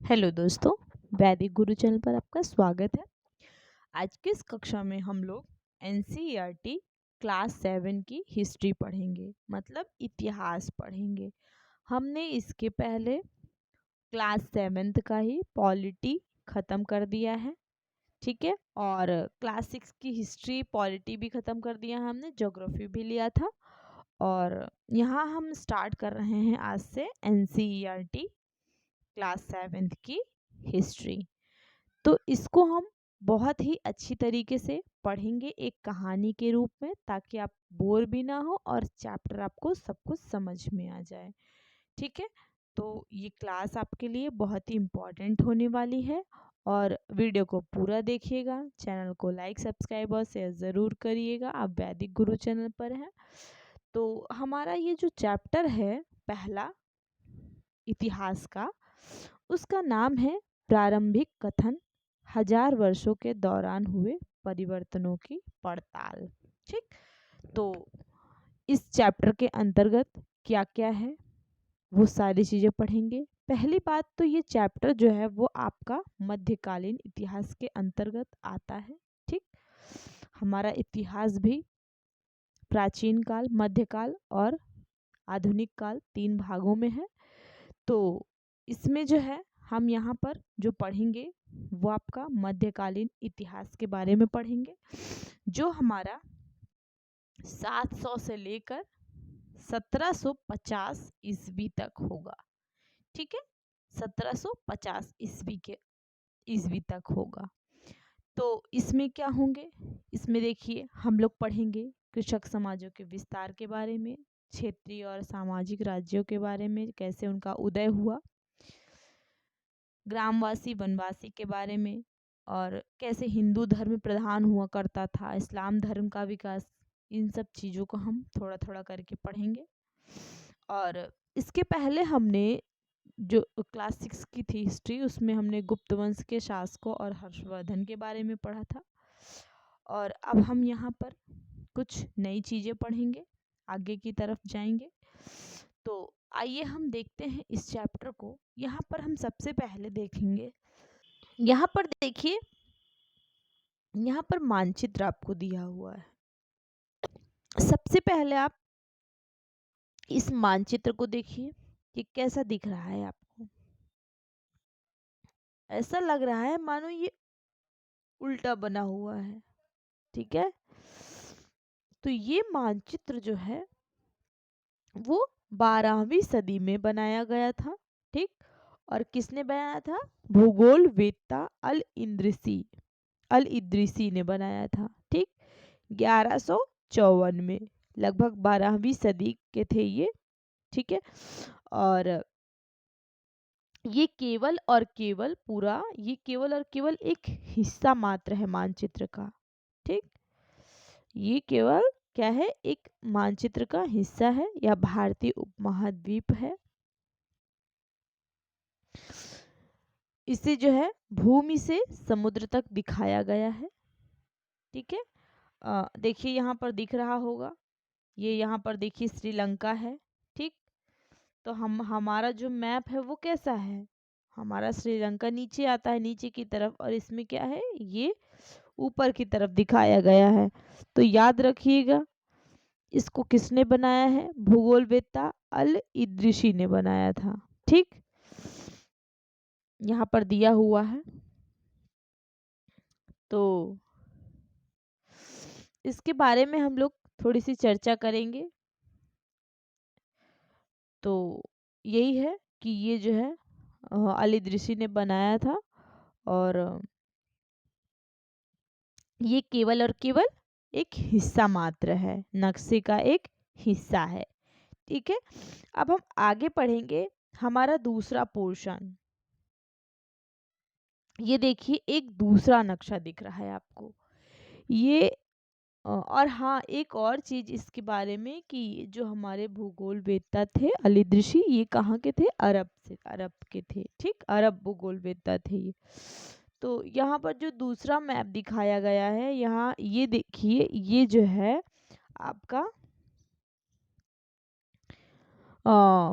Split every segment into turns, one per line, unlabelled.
Hello दोस्तों, वैदिक गुरु channel पर आपका स्वागत है। आज की इस कक्षा में हम लोग एनसीईआरटी क्लास 7 की हिस्ट्री पढ़ेंगे, मतलब इतिहास पढ़ेंगे। हमने इसके पहले क्लास 7 का ही पॉलिटी ख़त्म कर दिया है, ठीक है। और क्लास 6 की हिस्ट्री पॉलिटी भी ख़त्म कर दिया है हमने, ज्योग्राफी भी लिया था। और यहाँ हम स्टार्ट कर रहे हैं आज से एनसीईआरटी क्लास 7 की हिस्ट्री। तो इसको हम बहुत ही अच्छी तरीके से पढ़ेंगे एक कहानी के रूप में, ताकि आप बोर भी ना हो और चैप्टर आपको सब कुछ समझ में आ जाए, ठीक है। तो ये क्लास आपके लिए बहुत ही इम्पोर्टेंट होने वाली है और वीडियो को पूरा देखिएगा। चैनल को लाइक सब्सक्राइब और शेयर ज़रूर करिएगा। आप वैदिक गुरु चैनल पर हैं। तो हमारा ये जो चैप्टर है पहला इतिहास का, उसका नाम है प्रारंभिक कथन, 1000 वर्षों के दौरान हुए परिवर्तनों की पड़ताल। ठीक, तो इस चैप्टर के अंतर्गत क्या क्या है वो सारी चीज़ें पढ़ेंगे। पहली बात तो ये चैप्टर जो है वो आपका मध्यकालीन इतिहास के अंतर्गत आता है। ठीक, हमारा इतिहास भी प्राचीन काल, मध्यकाल और आधुनिक काल 3 भागों में है। तो इसमें जो है हम यहाँ पर जो पढ़ेंगे वो आपका मध्यकालीन इतिहास के बारे में पढ़ेंगे, जो हमारा 700 से लेकर 1750 ईस्वी तक होगा। ठीक है, 1750 ईस्वी तक होगा। तो इसमें क्या होंगे, इसमें देखिए हम लोग पढ़ेंगे कृषक समाजों के विस्तार के बारे में, क्षेत्रीय और सामाजिक राज्यों के बारे में, कैसे उनका उदय हुआ, ग्रामवासी वनवासी के बारे में, और कैसे हिंदू धर्म प्रधान हुआ करता था, इस्लाम धर्म का विकास, इन सब चीज़ों को हम थोड़ा थोड़ा करके पढ़ेंगे। और इसके पहले हमने जो क्लास 6 की थी हिस्ट्री, उसमें हमने गुप्त वंश के शासकों और हर्षवर्धन के बारे में पढ़ा था। और अब हम यहाँ पर कुछ नई चीज़ें पढ़ेंगे, आगे की तरफ जाएंगे। तो आइए हम देखते हैं इस चैप्टर को। यहाँ पर हम सबसे पहले देखेंगे, यहाँ पर देखिए, यहाँ पर मानचित्र आपको दिया हुआ है। सबसे पहले आप इस मानचित्र को देखिए, ये कैसा दिख रहा है आपको। ऐसा लग रहा है मानो ये उल्टा बना हुआ है, ठीक है। तो ये मानचित्र जो है वो 12वीं सदी में बनाया गया था, ठीक। और किसने बनाया था? भूगोल वेत्ता अल इद्रिसी ने बनाया था, ठीक। 1154 में, लगभग 12वीं सदी के थे ये, ठीक है। और ये केवल और केवल पूरा, ये केवल और केवल एक हिस्सा मात्र है मानचित्र का, ठीक। ये केवल क्या है, एक मानचित्र का हिस्सा है, या भारतीय उपमहाद्वीप है। इसे जो है भूमि से समुद्र तक दिखाया गया है, ठीक है। देखिए यहाँ पर दिख रहा होगा, ये यहाँ पर देखिए श्रीलंका है, ठीक। तो हमारा जो मैप है वो कैसा है, हमारा श्रीलंका नीचे आता है, नीचे की तरफ, और इसमें क्या है, ये ऊपर की तरफ दिखाया गया है। तो याद रखिएगा, इसको किसने बनाया है? भूगोलवेत्ता अल इद्रिसी ने बनाया था, ठीक। यहाँ पर दिया हुआ है। तो इसके बारे में हम लोग थोड़ी सी चर्चा करेंगे। तो यही है कि ये जो है अल इद्रिसी ने बनाया था, और ये केवल और केवल एक हिस्सा मात्र है, नक्शे का एक हिस्सा है, ठीक है। अब हम आगे पढ़ेंगे हमारा दूसरा पोर्शन। ये देखिए एक दूसरा नक्शा दिख रहा है आपको ये। और हाँ, एक और चीज इसके बारे में कि जो हमारे भूगोल वेत्ता थे अल इद्रिसी, ये कहाँ के थे? अरब के थे, ठीक। अरब भूगोल वेत्ता थे ये। तो यहाँ पर जो दूसरा मैप दिखाया गया है, यहाँ ये देखिए, ये जो है आपका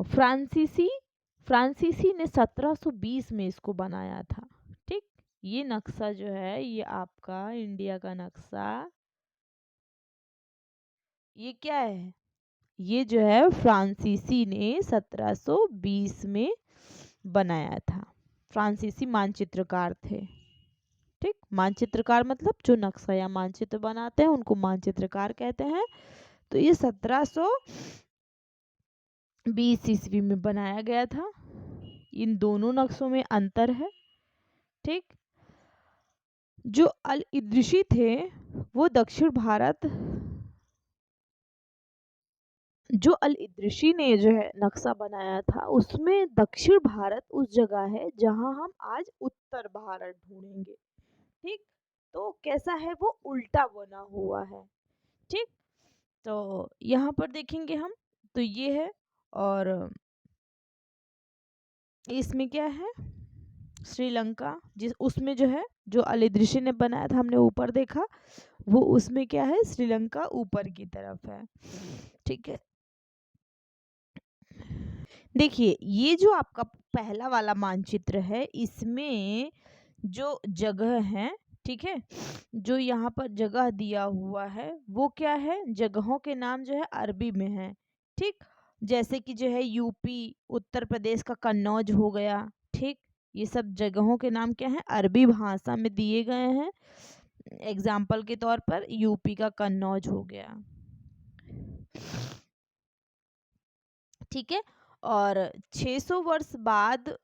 फ्रांसीसी फ्रांसीसी ने 1720 में इसको बनाया था। ठीक, ये नक्शा जो है ये आपका इंडिया का नक्शा, ये क्या है, ये जो है फ्रांसीसी ने 1720 में बनाया था। फ्रांसीसी मानचित्रकार थे। ठीक, मानचित्रकार मतलब जो नक्शा या मानचित्र बनाते हैं उनको मानचित्रकार कहते हैं। तो ये 1720 ईस्वी में बनाया गया था। इन दोनों नक्शों में अंतर है। ठीक, जो अल इद्रिशी थे वो दक्षिण भारत, जो अल इद्रिशी ने जो है नक्शा बनाया था उसमें दक्षिण भारत उस जगह है जहां हम आज उत्तर भारत ढूंढेंगे। ठीक, तो कैसा है, वो उल्टा बना हुआ है। ठीक, तो यहाँ पर देखेंगे हम, तो ये है, और इसमें क्या है, श्रीलंका, जिस उसमें जो है जो अलिदृश्य ने बनाया था हमने ऊपर देखा, वो उसमें क्या है, श्रीलंका ऊपर की तरफ है। ठीक है, देखिए ये जो आपका पहला वाला मानचित्र है इसमें जो जगह है, ठीक है, जो यहाँ पर जगह दिया हुआ है वो क्या है, जगहों के नाम जो है अरबी में है। ठीक, जैसे कि जो है यूपी, उत्तर प्रदेश का कन्नौज हो गया। ठीक, ये सब जगहों के नाम क्या है, अरबी भाषा में दिए गए हैं। एग्जाम्पल के तौर पर यूपी का कन्नौज हो गया। ठीक है, और 600 वर्ष बाद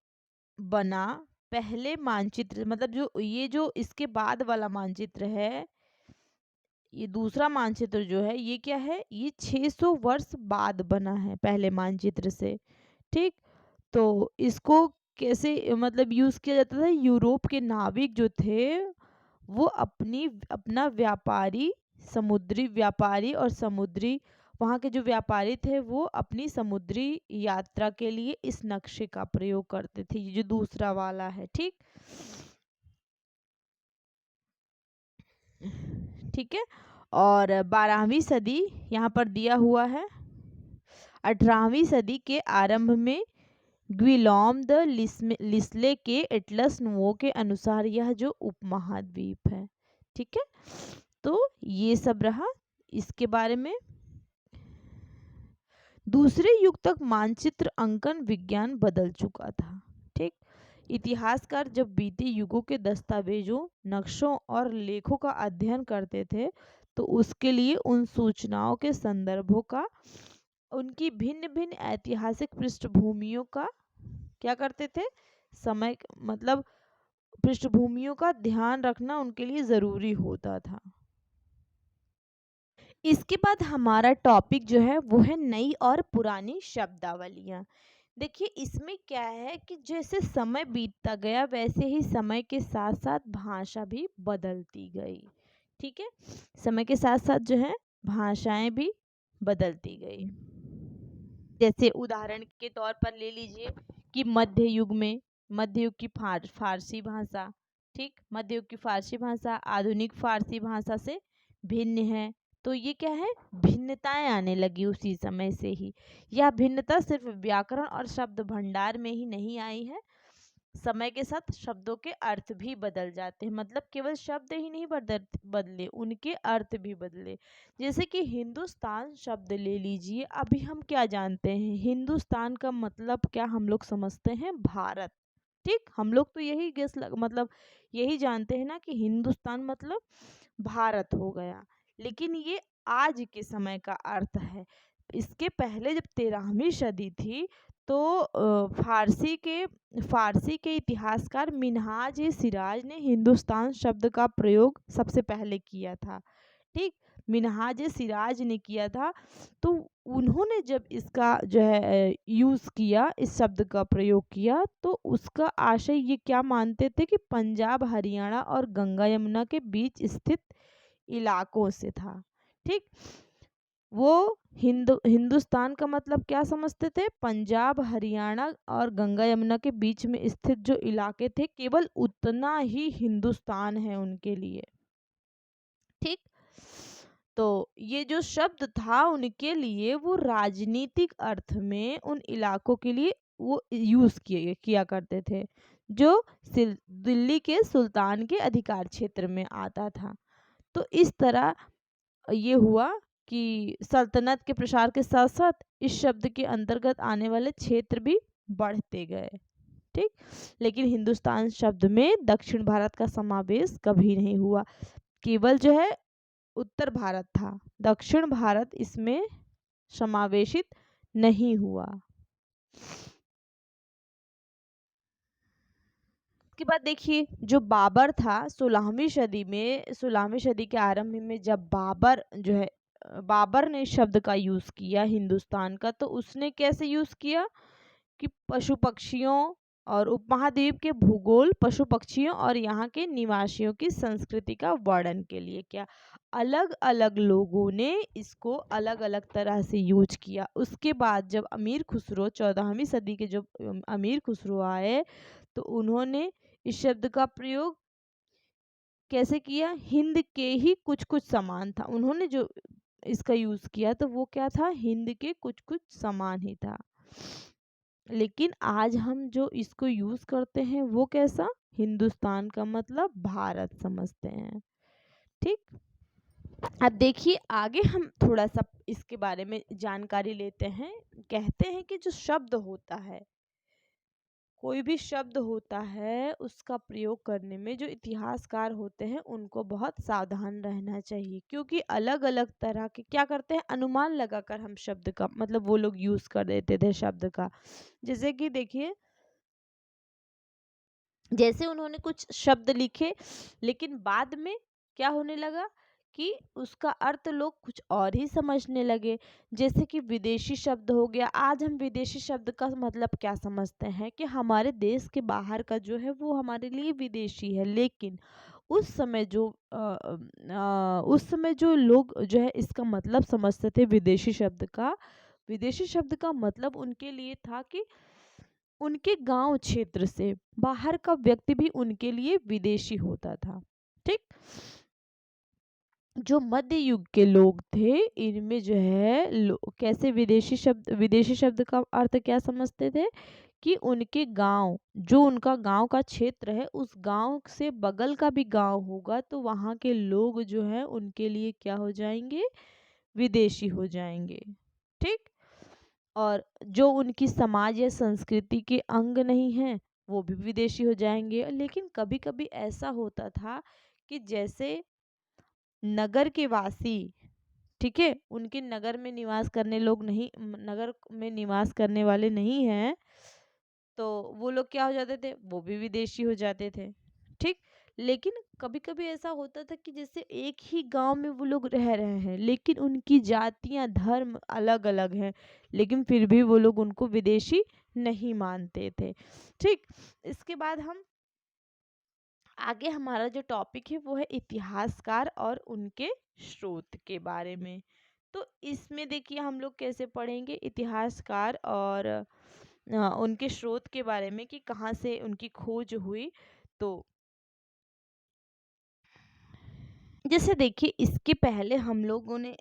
बना पहले मानचित्र, मतलब जो ये जो इसके बाद वाला मानचित्र है, ये दूसरा मानचित्र जो है ये क्या है, ये 600 वर्ष बाद बना है पहले मानचित्र से। ठीक, तो इसको कैसे मतलब यूज किया जाता था, यूरोप के नाविक जो थे वो अपना व्यापारी, समुद्री व्यापारी और समुद्री, वहाँ के जो व्यापारी थे वो अपनी समुद्री यात्रा के लिए इस नक्शे का प्रयोग करते थे। ये जो दूसरा वाला है। ठीक, ठीक है, और 12वीं सदी यहाँ पर दिया हुआ है। 18वीं सदी के आरंभ में ग्विलॉम द लिस्ले के एटलस नुओ के अनुसार यह जो उपमहाद्वीप है। ठीक है, तो ये सब रहा इसके बारे में। दूसरे युग तक मानचित्र अंकन विज्ञान बदल चुका था। ठीक, इतिहासकार जब बीते युगों के दस्तावेजों, नक्शों और लेखों का अध्ययन करते थे तो उसके लिए उन सूचनाओं के संदर्भों का, उनकी भिन्न भिन्न ऐतिहासिक पृष्ठभूमियों का क्या करते थे, समय मतलब पृष्ठभूमियों का ध्यान रखना उनके लिए ज़रूरी होता था। इसके बाद हमारा टॉपिक जो है वो है नई और पुरानी शब्दावलियाँ। देखिए इसमें क्या है कि जैसे समय बीतता गया वैसे ही समय के साथ साथ भाषा भी बदलती गई। ठीक है, समय के साथ साथ जो है भाषाएं भी बदलती गई। जैसे उदाहरण के तौर पर ले लीजिए कि मध्य युग में, मध्य युग की फारसी भाषा, ठीक, मध्य युग की फारसी भाषा आधुनिक फारसी भाषा से भिन्न है। तो ये क्या है, भिन्नताएं आने लगी उसी समय से ही। यह भिन्नता सिर्फ व्याकरण और शब्द भंडार में ही नहीं आई है, समय के साथ शब्दों के अर्थ भी बदल जाते हैं। मतलब केवल शब्द ही नहीं बदले, उनके अर्थ भी बदले। जैसे कि हिंदुस्तान शब्द ले लीजिए, अभी हम क्या जानते हैं, हिंदुस्तान का मतलब क्या हम लोग समझते हैं, भारत। ठीक, हम लोग तो यही मतलब यही जानते हैं ना कि हिंदुस्तान मतलब भारत हो गया। लेकिन ये आज के समय का अर्थ है। इसके पहले जब 13वीं सदी थी तो फारसी के इतिहासकार मिन्हाज ए सिराज ने हिंदुस्तान शब्द का प्रयोग सबसे पहले किया था। ठीक, मिन्हाज ए सिराज ने किया था। तो उन्होंने जब इसका जो है यूज़ किया, इस शब्द का प्रयोग किया, तो उसका आशय ये क्या मानते थे कि पंजाब, हरियाणा और गंगा यमुना के बीच स्थित इलाकों से था। ठीक, वो हिंदुस्तान का मतलब क्या समझते थे, पंजाब, हरियाणा और गंगा यमुना के बीच में स्थित जो इलाके थे केवल उतना ही हिंदुस्तान है उनके लिए। ठीक, तो ये जो शब्द था उनके लिए वो राजनीतिक अर्थ में उन इलाकों के लिए वो यूज़ किया करते थे, जो दिल्ली के सुल्तान के अधिकार क्षेत्र में आता था। तो इस तरह ये हुआ कि सल्तनत के प्रसार के साथ साथ इस शब्द के अंतर्गत आने वाले क्षेत्र भी बढ़ते गए। ठीक, लेकिन हिंदुस्तान शब्द में दक्षिण भारत का समावेश कभी नहीं हुआ, केवल जो है उत्तर भारत था, दक्षिण भारत इसमें समावेशित नहीं हुआ। उसके बाद देखिए, जो बाबर था 16वीं सदी के आरंभ में जब बाबर जो है बाबर ने इस शब्द का यूज किया हिंदुस्तान का, तो उसने कैसे यूज किया कि पशु पक्षियों और उपमहाद्वीप के भूगोल, पशु पक्षियों और यहाँ के निवासियों की संस्कृति का वर्णन के लिए क्या अलग अलग लोगों ने इसको अलग अलग तरह से यूज किया। उसके बाद जब अमीर खुसरो 14वीं सदी के जब अमीर खुसरो आए, तो उन्होंने इस शब्द का प्रयोग कैसे किया, हिंद के ही कुछ कुछ समान था, उन्होंने जो इसका यूज किया तो वो क्या था, हिंद के कुछ कुछ समान ही था। लेकिन आज हम जो इसको यूज करते हैं वो कैसा, हिंदुस्तान का मतलब भारत समझते हैं। ठीक, अब देखिए आगे हम थोड़ा सा इसके बारे में जानकारी लेते हैं। कहते हैं कि जो शब्द होता है, कोई भी शब्द होता है, उसका प्रयोग करने में जो इतिहासकार होते हैं उनको बहुत सावधान रहना चाहिए, क्योंकि अलग अलग तरह के क्या करते हैं, अनुमान लगाकर हम शब्द का मतलब वो लोग यूज कर देते थे शब्द का। जैसे कि देखिए, जैसे उन्होंने कुछ शब्द लिखे, लेकिन बाद में क्या होने लगा कि उसका अर्थ लोग कुछ और ही समझने लगे। जैसे कि विदेशी शब्द हो गया, आज हम विदेशी शब्द का मतलब क्या समझते हैं कि हमारे देश के बाहर का जो है वो हमारे लिए विदेशी है, लेकिन उस समय जो लोग जो है इसका मतलब समझते थे विदेशी शब्द का मतलब उनके लिए था कि उनके गांव क्षेत्र से बाहर का व्यक्ति भी उनके लिए विदेशी होता था। ठीक, जो मध्य युग के लोग थे, इनमें जो है कैसे विदेशी शब्द का अर्थ क्या समझते थे कि उनके गांव, जो उनका गांव का क्षेत्र है, उस गांव से बगल का भी गांव होगा तो वहां के लोग जो है उनके लिए क्या हो जाएंगे, विदेशी हो जाएंगे। ठीक, और जो उनकी समाज या संस्कृति के अंग नहीं हैं वो भी विदेशी हो जाएंगे। लेकिन कभी कभी ऐसा होता था कि जैसे नगर के वासी, ठीक है, उनके नगर में निवास करने वाले नहीं हैं, तो वो लोग क्या हो जाते थे, वो भी विदेशी हो जाते थे। ठीक, लेकिन कभी कभी ऐसा होता था कि जैसे एक ही गांव में वो लोग रह रहे हैं, लेकिन उनकी जातियां धर्म अलग अलग हैं, लेकिन फिर भी वो लोग उनको विदेशी नहीं मानते थे। ठीक, इसके बाद हम आगे हमारा जो टॉपिक है वो है इतिहासकार और उनके स्रोत के बारे में। तो इसमें देखिए हम लोग कैसे पढ़ेंगे इतिहासकार और उनके स्रोत के बारे में कि कहाँ से उनकी खोज हुई। तो जैसे देखिए, इसके पहले हम लोगों ने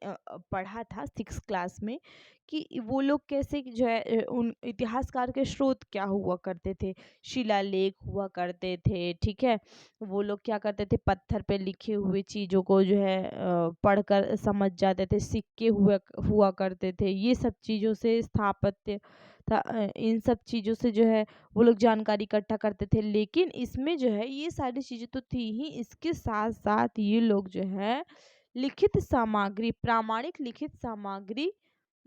पढ़ा था 6 क्लास में कि वो लोग कैसे जो है उन इतिहासकार के स्रोत क्या हुआ करते थे, शिलालेख हुआ करते थे। ठीक है, वो लोग क्या करते थे, पत्थर पे लिखे हुए चीज़ों को जो है पढ़कर समझ जाते थे, सिक्के हुआ करते थे, ये सब चीज़ों से स्थापत्य था, इन सब चीज़ों से जो है वो लोग जानकारी इकट्ठा करते थे। लेकिन इसमें जो है ये सारी चीज़ें तो थी ही, इसके साथ साथ ये लोग जो है लिखित सामग्री, प्रामाणिक लिखित सामग्री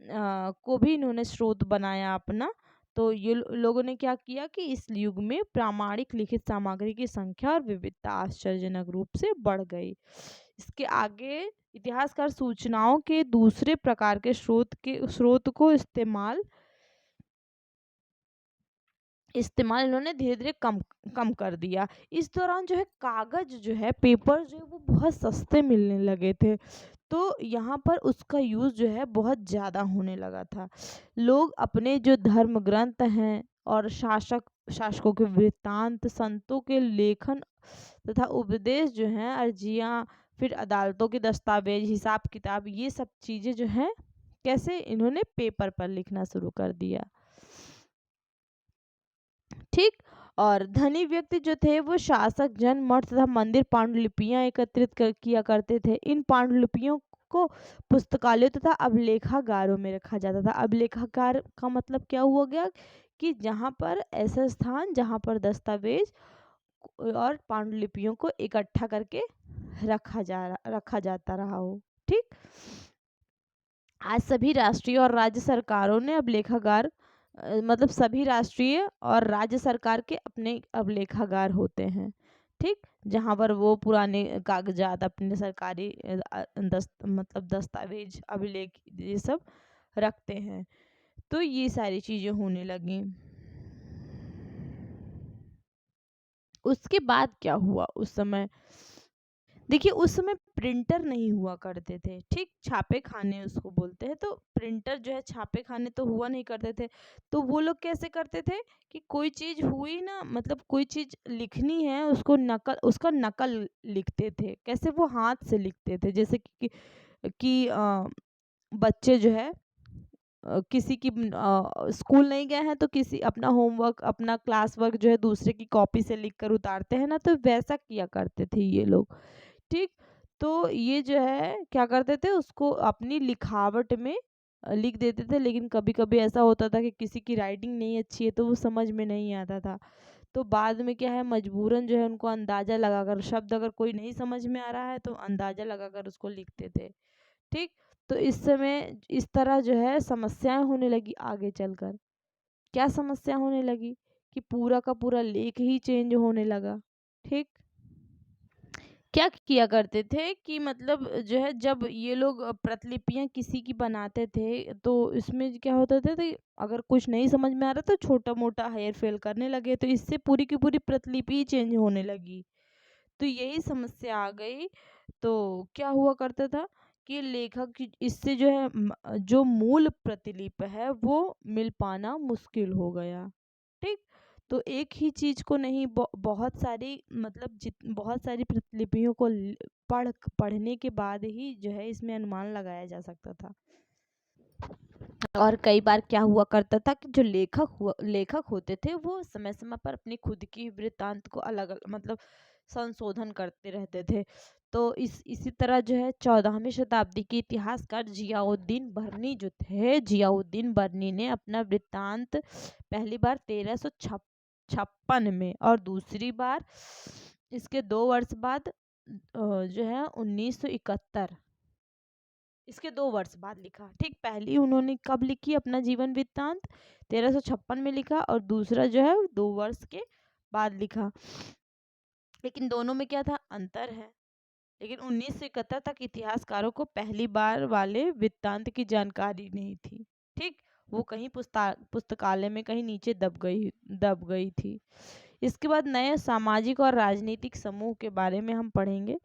को भी इन्होंने स्रोत बनाया अपना। तो ये लोगों ने क्या किया कि इस युग में प्रामाणिक लिखित सामग्री की संख्या और विविधता आश्चर्यजनक रूप से बढ़ गई। इसके आगे इतिहासकार सूचनाओं के दूसरे प्रकार के स्रोत को इस्तेमाल इन्होंने धीरे धीरे कम कम कर दिया। इस दौरान जो है कागज जो है, पेपर जो है वो बहुत सस्ते मिलने लगे थे, तो यहाँ पर उसका यूज़ जो है बहुत ज़्यादा होने लगा था। लोग अपने जो धर्म ग्रंथ हैं और शासकों के वृत्तांत, संतों के लेखन तथा उपदेश जो हैं, अर्जियाँ, फिर अदालतों के दस्तावेज, हिसाब किताब, ये सब चीज़ें जो हैं कैसे इन्होंने पेपर पर लिखना शुरू कर दिया। ठीक। और धनी व्यक्ति जो थे वो शासक, जन, मठ तथा मंदिर पांडुलिपियां एकत्रित किया करते थे। इन पांडुलिपियों को पुस्तकालयों तथा अभिलेखागारों में रखा जाता था। अभिलेखागार का मतलब क्या हुआ गया कि जहाँ पर ऐसा स्थान जहाँ पर दस्तावेज और पांडुलिपियों को इकट्ठा करके रखा जाता रहा हो। ठीक। आज सभी राष्ट्रीय और राज्य सरकारों ने अभिलेखागार मतलब सभी राष्ट्रीय और राज्य सरकार के अपने अभिलेखागार होते हैं। ठीक। जहाँ पर वो पुराने कागजात, अपने सरकारी मतलब दस्तावेज, अभिलेख, ये सब रखते हैं। तो ये सारी चीजें होने लगी। उसके बाद क्या हुआ उस समय? देखिए, उस समय प्रिंटर नहीं हुआ करते थे। ठीक। छापे खाने उसको बोलते हैं। तो प्रिंटर जो है, छापे खाने तो हुआ नहीं करते थे। तो वो लोग कैसे करते थे कि कोई चीज हुई ना, मतलब कोई चीज लिखनी है, उसका नकल लिखते थे। कैसे? वो हाथ से लिखते थे। जैसे कि बच्चे जो है किसी की स्कूल नहीं गए हैं तो किसी अपना होमवर्क, अपना क्लास वर्क जो है दूसरे की कॉपी से लिख कर उतारते हैं ना, तो वैसा किया करते थे ये लोग। ठीक। तो ये जो है क्या करते थे, उसको अपनी लिखावट में लिख देते थे। लेकिन कभी कभी ऐसा होता था कि किसी की राइटिंग नहीं अच्छी है तो वो समझ में नहीं आता था। तो बाद में क्या है, मजबूरन जो है उनको अंदाजा लगाकर, शब्द अगर कोई नहीं समझ में आ रहा है तो अंदाजा लगाकर उसको लिखते थे। ठीक। तो इस समय इस तरह जो है समस्याएं होने लगी आगे चलकर। क्या समस्या होने लगी कि पूरा का पूरा लेख ही चेंज होने लगा। ठीक। क्या किया करते थे कि मतलब जो है, जब ये लोग प्रतिलिपियां किसी की बनाते थे तो इसमें क्या होता था कि अगर कुछ नहीं समझ में आ रहा तो छोटा मोटा हेर फेर करने लगे, तो इससे पूरी की पूरी प्रतिलिपि ही चेंज होने लगी। तो यही समस्या आ गई। तो क्या हुआ करता था कि लेखक इससे जो है जो मूल प्रतिलिपि है वो मिल पाना मुश्किल हो गया। ठीक। तो एक ही चीज को नहीं, बहुत सारी, मतलब बहुत सारी प्रतिलिपियों को पढ़ने के बाद ही जो है इसमें अनुमान लगाया जा सकता था। और कई बार क्या हुआ करता था कि जो लेखक होते थे वो समय समय पर अपनी खुद की वृत्तांत को अलग अलग, मतलब संशोधन करते रहते थे। तो इसी तरह जो है 14वीं शताब्दी के इतिहासकार जियाउद्दीन बर्नी जो थे, जियाउद्दीन बर्नी ने अपना वृत्तांत पहली बार 1356 में और दूसरी बार इसके 2 वर्ष बाद जो है 1971, इसके 2 वर्ष बाद लिखा। ठीक। पहली उन्होंने कब लिखी अपना जीवन वृत्तांत? 1356 में लिखा, और दूसरा जो है 2 वर्ष के बाद लिखा। लेकिन दोनों में क्या था, अंतर है। लेकिन 1971 तक इतिहासकारों को पहली बार वाले वृत्तांत की जानकारी नहीं थी। ठीक। वो कहीं पुस्तकालय में कहीं नीचे दब गई थी। इसके बाद नए सामाजिक और राजनीतिक समूह के बारे में हम पढ़ेंगे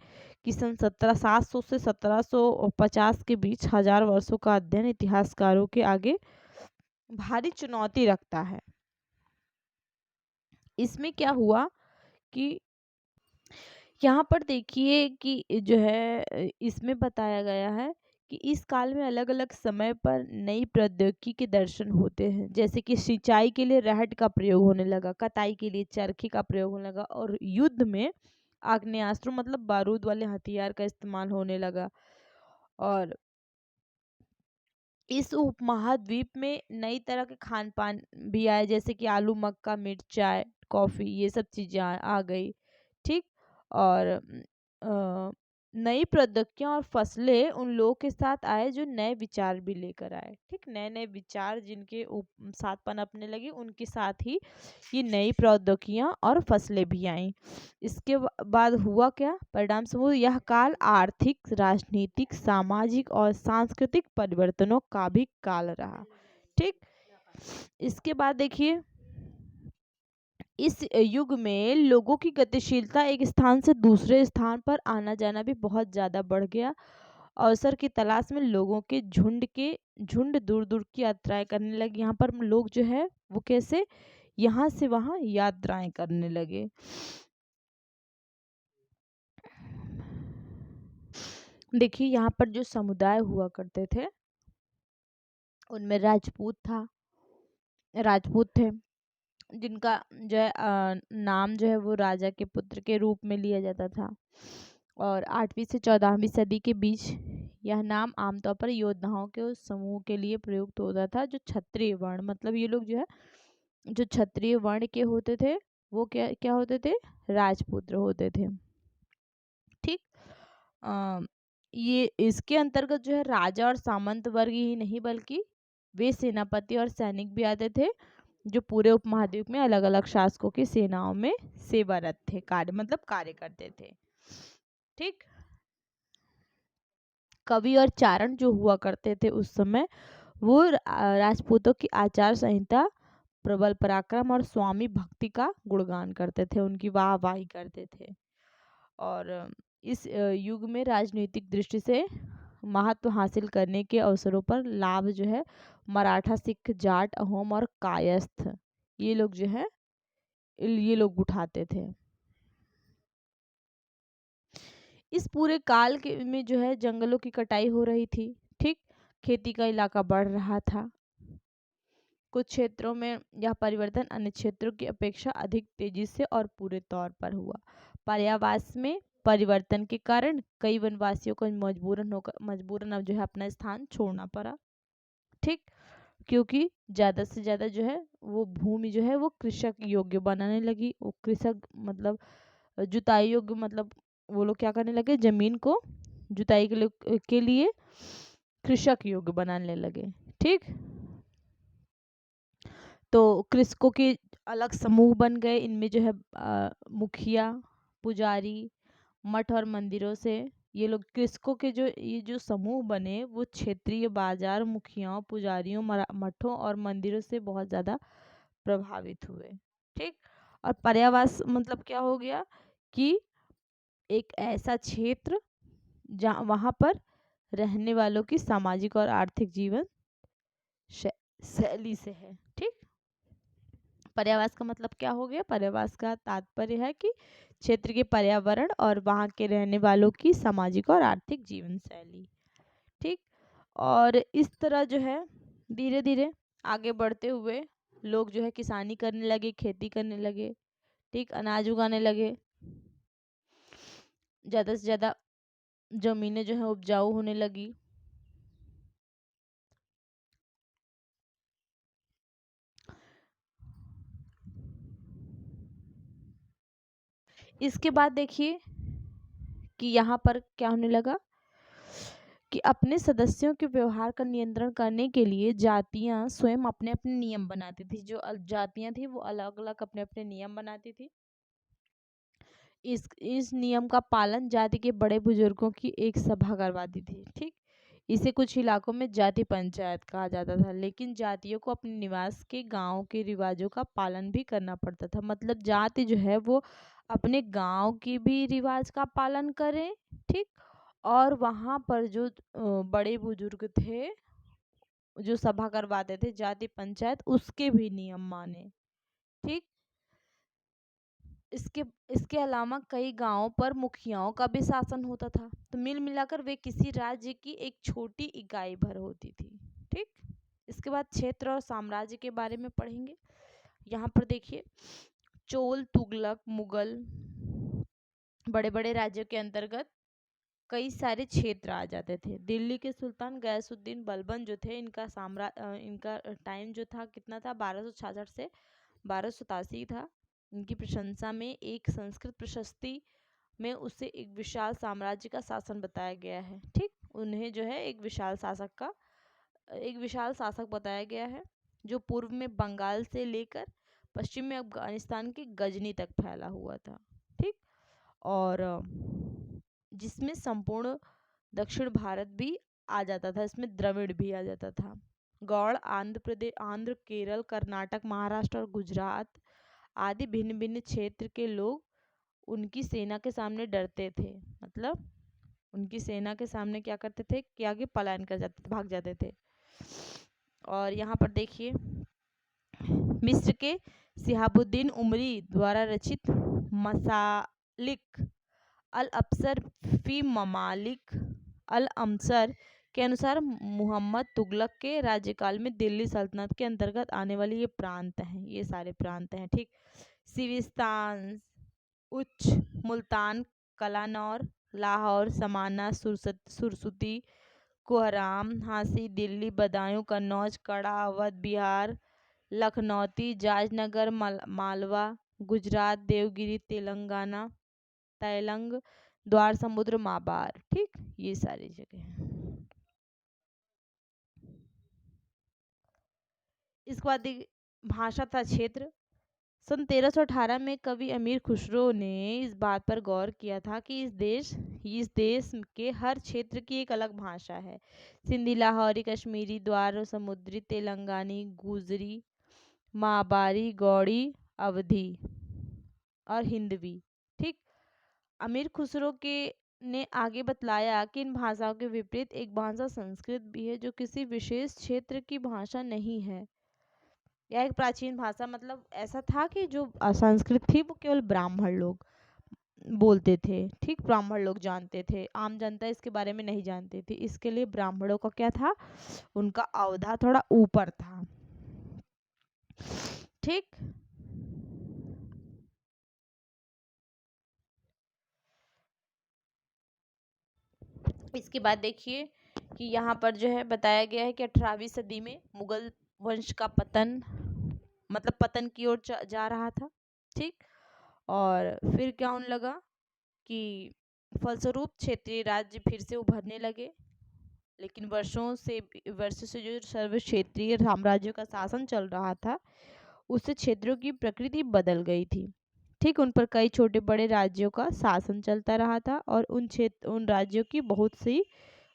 कि सन 1700 से 1750 के बीच 1000 वर्षों का अध्ययन इतिहासकारों के आगे भारी चुनौती रखता है। इसमें क्या हुआ कि यहाँ पर देखिए कि जो है इसमें बताया गया है कि इस काल में अलग अलग समय पर नई प्रौद्योगिकी के दर्शन होते हैं। जैसे कि सिंचाई के लिए रहट का प्रयोग होने लगा, कताई के लिए चरखी का प्रयोग होने लगा, और युद्ध में आग्नेयास्त्र मतलब बारूद वाले हथियार का इस्तेमाल होने लगा। और इस उपमहाद्वीप में नई तरह के खान पान भी आए, जैसे कि आलू, मक्का, मिर्च, चाय, कॉफ़ी, ये सब चीज़ें आ गई। ठीक। और नई प्रौद्योगिकियां और फसलें उन लोगों के साथ आए जो नए विचार भी लेकर आए। ठीक। नए नए विचार जिनके साथ पनपने लगे, उनके साथ ही ये नई प्रौद्योगिकियां और फसलें भी आईं। इसके बाद हुआ क्या परिणाम समूह? यह काल आर्थिक, राजनीतिक, सामाजिक और सांस्कृतिक परिवर्तनों का भी काल रहा। ठीक। इसके बाद देखिए, इस युग में लोगों की गतिशीलता, एक स्थान से दूसरे स्थान पर आना जाना भी बहुत ज़्यादा बढ़ गया। अवसर की तलाश में लोगों के झुंड दूर दूर की यात्राएं करने लगे। यहाँ पर लोग जो है वो कैसे यहाँ से वहाँ यात्राएं करने लगे। देखिए, यहाँ पर जो समुदाय हुआ करते थे उनमें राजपूत थे, जिनका जो है नाम जो है वो राजा के पुत्र के रूप में लिया जाता था। और 8वीं से 14वीं सदी के बीच यह नाम आमतौर पर योद्धाओं के उस समूह के लिए प्रयुक्त होता था जो क्षत्रिय वर्ण, मतलब ये लोग जो है जो क्षत्रिय वर्ण के होते थे वो क्या क्या होते थे, राजपुत्र होते थे। ठीक। अ, ये इसके अंतर्गत जो है राजा और सामंत वर्ग ही नहीं बल्कि वे सेनापति और सैनिक भी आते थे जो पूरे उपमहाद्वीप में अलग अलग शासकों की सेनाओं में सेवारत थे, कार्य मतलब कार्य करते थे। ठीक। कवि और चारण जो हुआ करते थे उस समय वो राजपूतों की आचार संहिता, प्रबल पराक्रम और स्वामी भक्ति का गुणगान करते थे, उनकी वाहवाही करते थे। और इस युग में राजनीतिक दृष्टि से महत्व हासिल करने के अवसरों पर लाभ जो है मराठा, सिख, जाट, अहोम और कायस्थ ये लोग जो है ये लोग उठाते थे। इस पूरे काल के में जो है जंगलों की कटाई हो रही थी। ठीक। खेती का इलाका बढ़ रहा था। कुछ क्षेत्रों में यह परिवर्तन अन्य क्षेत्रों की अपेक्षा अधिक तेजी से और पूरे तौर पर हुआ। पर्यावास में परिवर्तन के कारण कई वनवासियों को मजबूरन अब जो है अपना स्थान छोड़ना पड़ा। ठीक। क्योंकि ज़्यादा से ज़्यादा जो है वो भूमि जो है वो कृषक योग्य बनाने लगी। वो कृषक मतलब जुताई योग्य, मतलब वो लोग क्या करने लगे, जमीन को जुताई के लिए कृषक योग्य बनाने लगे। ठीक। तो कृषकों के अलग समूह बन गए। इनमें जो है मुखिया, पुजारी, मठ और मंदिरों से ये लोग कृषकों के जो ये जो समूह बने वो क्षेत्रीय बाजार, मुखियाओं, पुजारियों, मठों और मंदिरों से बहुत ज़्यादा प्रभावित हुए। ठीक। और पर्यावास मतलब क्या हो गया कि एक ऐसा क्षेत्र जहाँ वहाँ पर रहने वालों की सामाजिक और आर्थिक जीवन शैली से है। ठीक। पर्यावास का मतलब क्या हो गया, पर्यावास का तात्पर्य है कि क्षेत्र के पर्यावरण और वहाँ के रहने वालों की सामाजिक और आर्थिक जीवन शैली। ठीक। और इस तरह जो है धीरे धीरे आगे बढ़ते हुए लोग जो है किसानी करने लगे, खेती करने लगे। ठीक। अनाज उगाने लगे, ज़्यादा से ज़्यादा जमीनें जो है उपजाऊ होने लगी। इसके बाद देखिए कि यहाँ पर क्या होने लगा कि अपने सदस्यों के व्यवहार का नियंत्रण करने के लिए जातियां स्वयं अपने अपने नियम बनाती थी। जो जातियां थी वो अलग अलग अपने अपने नियम बनाती थी। इस नियम का पालन जाति के बड़े बुजुर्गों की एक सभा करवाती थी। ठीक। इसे कुछ इलाकों में जाति पंचायत कहा जाता था। लेकिन जातियों को अपने निवास के गांव के रिवाजों का पालन भी करना पड़ता था। मतलब जाति जो है वो अपने गांव की भी रिवाज का पालन करे। ठीक। और वहाँ पर जो बड़े बुजुर्ग थे जो सभा करवाते थे जाति पंचायत, उसके भी नियम माने। ठीक। इसके इसके अलावा कई गांवों पर मुखियाओं का भी शासन होता था। तो मिल मिलाकर वे किसी राज्य की एक छोटी इकाई भर होती थी। ठीक। इसके बाद क्षेत्र और साम्राज्य के बारे में पढ़ेंगे। यहाँ पर देखिए चोल, तुगलक, मुगल बड़े बड़े राज्यों के अंतर्गत कई सारे क्षेत्र आ जाते थे। दिल्ली के सुल्तान गयासुद्दीन बलबन जो थे इनका टाइम जो था कितना था, 1266 से 1287 था। इनकी प्रशंसा में एक संस्कृत प्रशस्ति में उसे एक विशाल साम्राज्य का शासन बताया गया है। ठीक। उन्हें जो है एक विशाल शासक बताया गया है जो पूर्व में बंगाल से लेकर पश्चिम में अफगानिस्तान के गजनी तक फैला हुआ था। ठीक। और जिसमें संपूर्ण दक्षिण भारत भी आ जाता था, इसमें द्रविड़ भी आ जाता था। गौड़, आंध्र, केरल, कर्नाटक, महाराष्ट्र और गुजरात आदि भिन्न भिन्न क्षेत्र के लोग उनकी सेना के सामने डरते थे। मतलब उनकी सेना के सामने क्या करते थे कि आगे पलायन कर जाते थे, भाग जाते थे। और यहाँ पर देखिए मिस्र के सिहाबुद्दीन उमरी द्वारा रचित मसालिक अल अफसर फी ममालिक अल अमसर के अनुसार मोहम्मद तुगलक के राज्यकाल में दिल्ली सल्तनत के अंतर्गत आने वाले ये प्रांत हैं, ये सारे प्रांत हैं। ठीक, सिविस्तान, उच्च, मुल्तान, कलानौर, लाहौर, समाना, सुरसुती, कोहराम, झांसी, दिल्ली, बदायूं, कन्नौज, कड़ा, अवध, बिहार, लखनौती, जाजनगर, मालवा, गुजरात, देवगिरी, तेलंगाना, तैलंग, द्वार समुद्र, माबार। ठीक, ये सारी जगह। इसके बाद भाषा था क्षेत्र। सन 1318 में कवि अमीर खुसरो ने इस बात पर गौर किया था कि इस देश के हर क्षेत्र की एक अलग भाषा है। सिंधी, लाहौरी, कश्मीरी, द्वार समुद्री, तेलंगानी, गुजरी, माबारी, गौड़ी, अवधी और हिंदवी। ठीक, अमीर खुसरो के ने आगे बतलाया कि इन भाषाओं के विपरीत एक भाषा संस्कृत भी है, जो किसी विशेष क्षेत्र की भाषा नहीं है। यह एक प्राचीन भाषा, मतलब ऐसा था कि जो संस्कृत थी वो केवल ब्राह्मण लोग बोलते थे। ठीक, ब्राह्मण लोग जानते थे, आम जनता इसके बारे में नहीं जानती थी। इसके लिए ब्राह्मणों का क्या था, उनका अवधा थोड़ा ऊपर था। ठीक, इसके बाद देखिए कि यहाँ पर जो है बताया गया है कि 18वीं सदी में मुगल वंश का पतन, मतलब पतन की ओर जा रहा था। ठीक, और फिर क्या होने लगा कि फलस्वरूप क्षेत्रीय राज्य फिर से उभरने लगे। लेकिन वर्षों से जो सर्व क्षेत्रीय साम्राज्यों का शासन चल रहा था, उससे क्षेत्रों की प्रकृति बदल गई थी। ठीक, उन पर कई छोटे बड़े राज्यों का शासन चलता रहा था और उन राज्यों की बहुत सी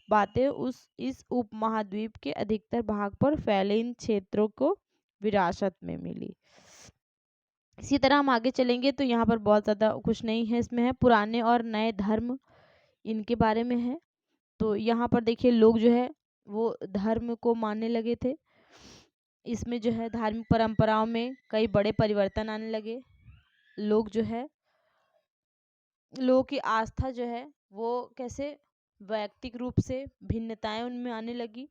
बातें इस उपमहाद्वीप के अधिकतर भाग पर फैले इन क्षेत्रों को विरासत में मिली। इसी तरह हम आगे चलेंगे तो यहाँ पर बहुत ज़्यादा कुछ नहीं है, इसमें है पुराने और नए धर्म, इनके बारे में है। तो यहाँ पर देखिए लोग जो है वो धर्म को मानने लगे थे। इसमें जो है धार्मिक परंपराओं में कई बड़े परिवर्तन आने लगे। लोगों की आस्था जो है वो कैसे वैयक्तिक रूप से भिन्नताएं उनमें आने लगी,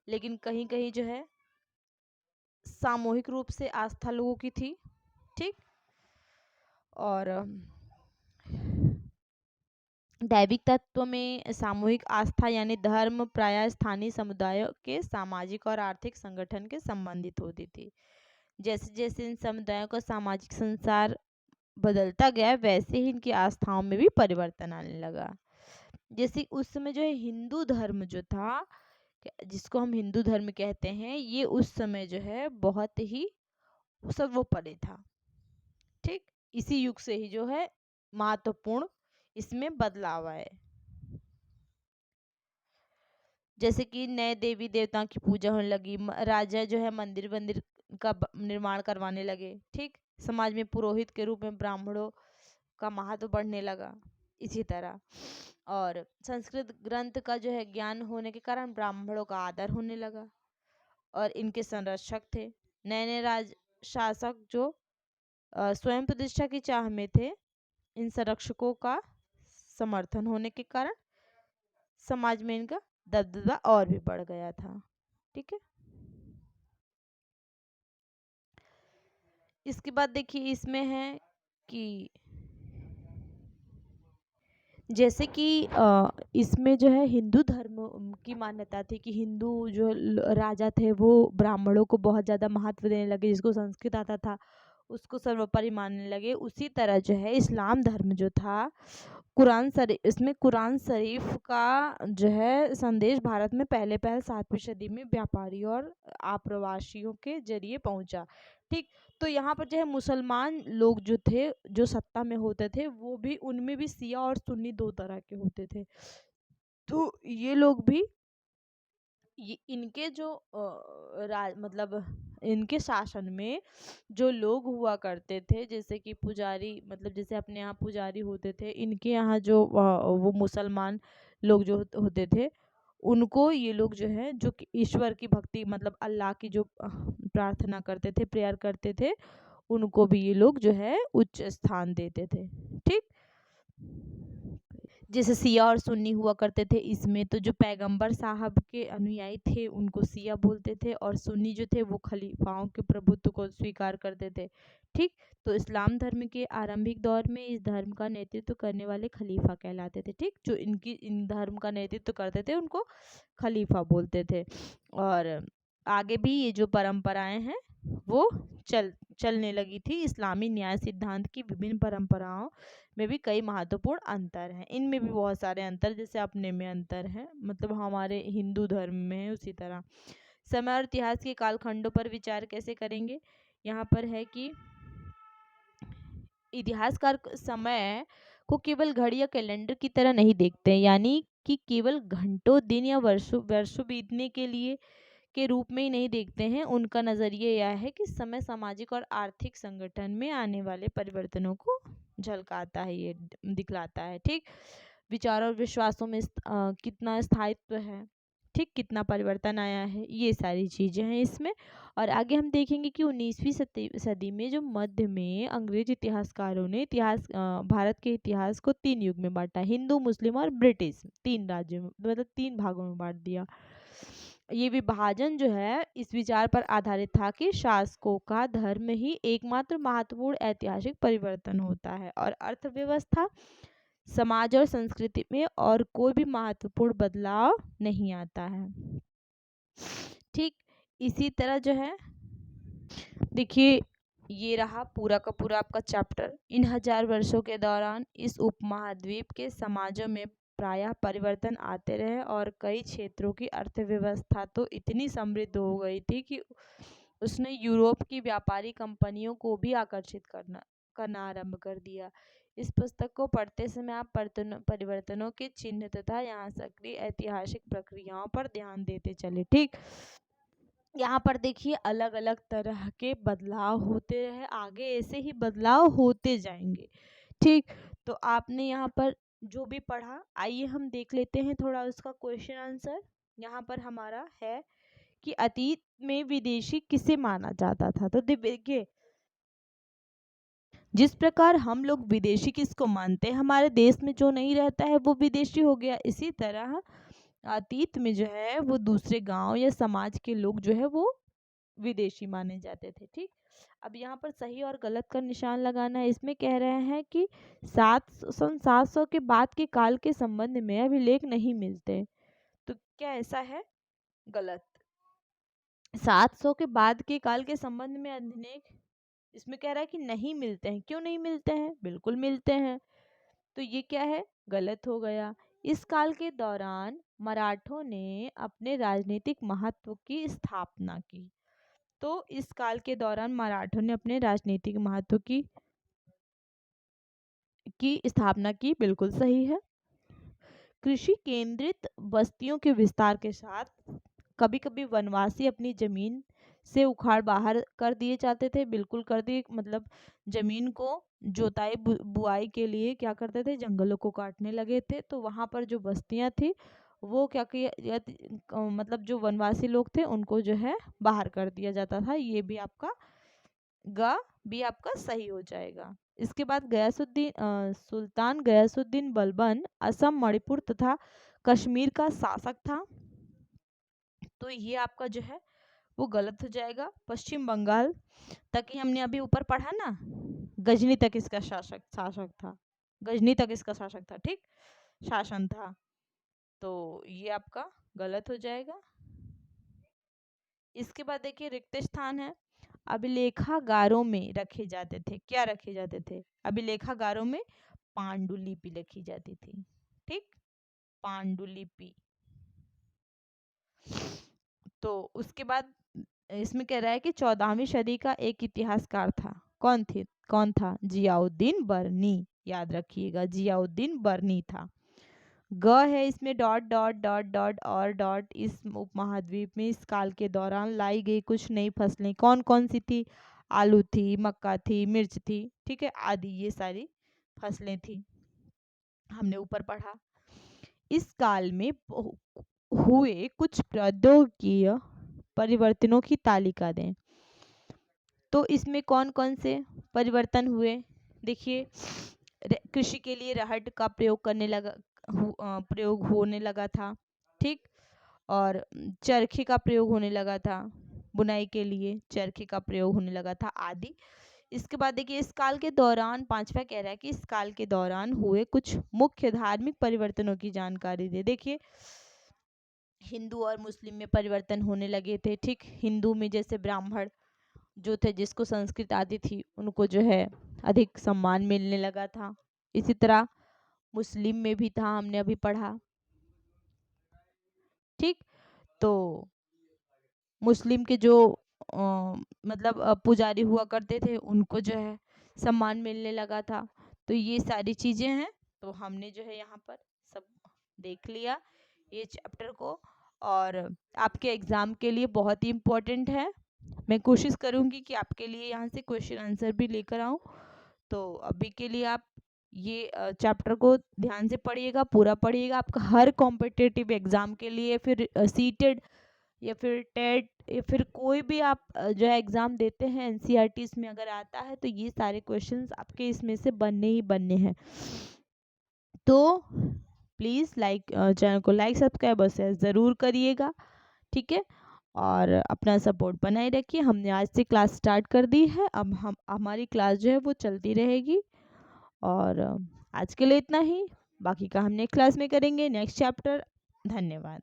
लेकिन कहीं कहीं जो है सामूहिक रूप से आस्था लोगों की थी। ठीक, और दैविक तत्व में सामूहिक आस्था यानी धर्म प्रायः स्थानीय समुदायों के सामाजिक और आर्थिक संगठन के संबंधित होती थी। जैसे जैसे इन समुदायों का सामाजिक संसार बदलता गया, वैसे ही इनकी आस्थाओं में भी परिवर्तन आने लगा। जैसे उस समय जो है हिंदू धर्म जो था, जिसको हम हिंदू धर्म कहते हैं, ये उस समय जो है बहुत ही सर्वोपरि था। ठीक, इसी युग से ही जो है महत्वपूर्ण इसमें बदलाव आए। जैसे कि नए देवी देवताओं की पूजा होने लगी, राजा जो है मंदिर वंदिर का निर्माण करवाने लगे। ठीक, समाज में पुरोहित के रूप में ब्राह्मणों का महत्व बढ़ने लगा। इसी तरह और संस्कृत ग्रंथ का जो है ज्ञान होने के कारण ब्राह्मणों का आदर होने लगा और इनके संरक्षक थे। नए नए राज शासक जो स्वयं प्रतिष्ठा की चाह में थे, इन संरक्षकों का समर्थन होने के कारण समाज में इनका दबदबा और भी बढ़ गया था। ठीक है, इसके बाद देखिए इसमें है कि जैसे कि इसमें जो है हिंदू धर्म की मान्यता थी कि हिंदू जो राजा थे वो ब्राह्मणों को बहुत ज़्यादा महत्व देने लगे, जिसको संस्कृत आता था उसको सर्वोपरि मानने लगे। उसी तरह जो है इस्लाम धर्म जो था, इसमें कुरान शरीफ का जो है संदेश भारत में पहले 7वीं सदी में व्यापारी और आप्रवासियों के जरिए पहुंचा। ठीक, तो यहाँ पर जो है मुसलमान लोग जो थे, जो सत्ता में होते थे, वो भी उनमें भी शिया और सुन्नी दो तरह के होते थे। तो ये लोग भी इनके जो मतलब इनके शासन में जो लोग हुआ करते थे, जैसे कि पुजारी, मतलब जैसे अपने यहाँ पुजारी होते थे, इनके यहाँ जो वो मुसलमान लोग जो होते थे, उनको ये लोग जो है जो कि ईश्वर की भक्ति, मतलब अल्लाह की जो प्रार्थना करते थे, प्रेयर करते थे, उनको भी ये लोग जो है उच्च स्थान देते थे। ठीक, जैसे शिया और सुन्नी हुआ करते थे इसमें, तो जो पैगंबर साहब के अनुयायी थे उनको शिया बोलते थे और सुन्नी जो थे वो खलीफाओं के प्रभुत्व को स्वीकार करते थे। ठीक, तो इस्लाम धर्म के आरंभिक दौर में इस धर्म का नेतृत्व करने वाले खलीफा कहलाते थे। ठीक, जो इन धर्म का नेतृत्व करते थे उनको खलीफा बोलते थे। और आगे भी ये जो परंपराएं हैं वो चलने लगी थी। इस्लामी न्याय सिद्धांत की विभिन्न परंपराओं में भी कई महत्वपूर्ण अंतर हैं। इनमें भी बहुत सारे अंतर, जैसे अपने में अंतर है, मतलब हमारे हिंदू धर्म में है उसी तरह। समय और इतिहास के कालखंडों पर विचार कैसे करेंगे? यहाँ पर है कि इतिहासकार समय को केवल घड़ी या कैलेंडर की तरह नहीं देखते, यानी कि केवल घंटों, दिन या वर्षों वर्षों बीतने के लिए के रूप में ही नहीं देखते हैं। उनका नज़रिया यह है कि समय सामाजिक और आर्थिक संगठन में आने वाले परिवर्तनों को झलकाता है, ये दिखलाता है। ठीक, विचार और विश्वासों में कितना स्थायित्व है, ठीक, कितना परिवर्तन आया है, ये सारी चीज़ें हैं इसमें। और आगे हम देखेंगे कि 19वीं सदी में जो मध्य में अंग्रेज इतिहासकारों ने भारत के इतिहास को 3 युग में बांटा, हिंदू, मुस्लिम और ब्रिटिश, 3 राज्यों में, मतलब 3 भागों में बांट दिया। ये विभाजन जो है इस विचार पर आधारित था कि शासकों का धर्म ही एकमात्र महत्वपूर्ण ऐतिहासिक परिवर्तन होता है और अर्थव्यवस्था, समाज और संस्कृति में और कोई भी महत्वपूर्ण बदलाव नहीं आता है। ठीक, इसी तरह जो है देखिए, ये रहा पूरा का पूरा आपका चैप्टर। इन 1000 वर्षों के दौरान इस उपमहाद्वीप के समाजों में प्रायः परिवर्तन आते रहे और कई क्षेत्रों की अर्थव्यवस्था तो इतनी समृद्ध हो गई थी कि उसने यूरोप की व्यापारी कंपनियों को भी आकर्षित करना आरंभ कर दिया। इस पुस्तक को पढ़ते समय आप परिवर्तनों के चिन्ह तथा यहाँ सक्रिय ऐतिहासिक प्रक्रियाओं पर ध्यान देते चले। ठीक, यहाँ पर देखिए अलग अलग तरह के बदलाव होते रहे, आगे ऐसे ही बदलाव होते जाएंगे। ठीक, तो आपने यहाँ पर जो भी पढ़ा, आइए हम देख लेते हैं थोड़ा उसका क्वेश्चन आंसर। यहाँ पर हमारा है कि अतीत में विदेशी किसे माना जाता था। तो देखिए, जिस प्रकार हम लोग विदेशी किसको मानते हैं, हमारे देश में जो नहीं रहता है वो विदेशी हो गया, इसी तरह अतीत में जो है वो दूसरे गांव या समाज के लोग जो है वो विदेशी माने जाते थे। ठीक, अब यहाँ पर सही और गलत का निशान लगाना है। इसमें कह रहे हैं कि 700 के बाद के काल के संबंध में अभिलेख नहीं मिलते, तो क्या ऐसा है? गलत। 700 के बाद के काल के संबंध में अभिलेख इसमें कह रहा है कि नहीं मिलते हैं। क्यों नहीं मिलते हैं? बिल्कुल मिलते हैं। तो ये क्या है? गलत हो गया। इस काल के दौरान मराठों ने अपने राजनीतिक महत्व की स्थापना की। तो इस काल के दौरान मराठों ने अपने राजनीतिक महत्व की स्थापना की, बिल्कुल सही है। कृषि केंद्रित बस्तियों के विस्तार के साथ कभी कभी वनवासी अपनी जमीन से उखाड़ बाहर कर दिए जाते थे, बिल्कुल कर दिए, मतलब जमीन को जोताई बुआई के लिए क्या करते थे, जंगलों को काटने लगे थे। तो वहां पर जो बस्तियां थी वो क्या किया, मतलब जो वनवासी लोग थे उनको जो है बाहर कर दिया जाता था। ये भी आपका भी आपका सही हो जाएगा। इसके बाद सुल्तान गयासुद्दीन बलबन असम, मणिपुर तथा कश्मीर का शासक था, तो ये आपका जो है वो गलत हो जाएगा। पश्चिम बंगाल तक ही हमने अभी ऊपर पढ़ा ना, गजनी तक इसका शासक था, गजनी तक इसका शासक था। ठीक, शासन था, तो ये आपका गलत हो जाएगा। इसके बाद देखिए रिक्त स्थान है। अभिलेखागारों में रखे जाते थे, क्या रखे जाते थे? अभिलेखागारों में पांडुलिपि लिखी जाती थी। ठीक, पांडुलिपि। तो उसके बाद इसमें कह रहा है कि 14वीं सदी का एक इतिहासकार था। कौन था? जियाउद्दीन बर्नी। याद रखिएगा, जियाउद्दीन बर्नी था। ग है इसमें डॉट डॉट डॉट डॉट और डॉट। इस उपमहाद्वीप में इस काल के दौरान लाई गई कुछ नई फसलें कौन कौन सी थी? आलू थी, मक्का थी, मिर्च थी, ठीक है, आदि ये सारी फसलें थी, हमने ऊपर पढ़ा। इस काल में हुए कुछ प्रौद्योगिकीय परिवर्तनों की तालिका दें। तो इसमें कौन कौन से परिवर्तन हुए? देखिए, कृषि के लिए रहट का प्रयोग करने लगा, प्रयोग होने लगा था, ठीक। और चरखे का प्रयोग होने लगा था, बुनाई के लिए चरखे का प्रयोग होने लगा था आदि। इसके बाद देखिए इस काल के दौरान, पांचवा कह रहा है कि इस काल के दौरान हुए कुछ मुख्य धार्मिक परिवर्तनों की जानकारी दे। देखिए हिंदू और मुस्लिम में परिवर्तन होने लगे थे, ठीक। हिंदू में जैसे ब्राह्मण जो थे, जिसको संस्कृत आती थी, उनको जो है अधिक सम्मान मिलने लगा था। इसी तरह मुस्लिम में भी था, हमने अभी पढ़ा, ठीक। तो मुस्लिम के जो मतलब पुजारी हुआ करते थे, उनको जो है सम्मान मिलने लगा था। तो ये सारी चीज़ें हैं, तो हमने जो है यहाँ पर सब देख लिया ये चैप्टर को, और आपके एग्ज़ाम के लिए बहुत ही इम्पोर्टेंट है। मैं कोशिश करूँगी कि आपके लिए यहाँ से क्वेश्चन आंसर भी लेकर आऊँ। तो अभी के लिए आप ये चैप्टर को ध्यान से पढ़िएगा, पूरा पढ़िएगा। आपका हर कॉम्पिटिटिव एग्ज़ाम के लिए, फिर सीटेड या फिर टेट या फिर कोई भी आप जो है एग्ज़ाम देते हैं, एनसीईआरटी इसमें अगर आता है तो ये सारे क्वेश्चंस आपके इसमें से बनने ही बनने हैं। तो प्लीज़ चैनल को लाइक सब्सक्राइब और शेयर ज़रूर करिएगा, ठीक है। और अपना सपोर्ट बनाए रखिए। हमने आज से क्लास स्टार्ट कर दी है, अब हमारी क्लास जो है वो चलती रहेगी। और आज के लिए इतना ही, बाकी का हम नेक्स्ट क्लास में करेंगे, नेक्स्ट चैप्टर। धन्यवाद।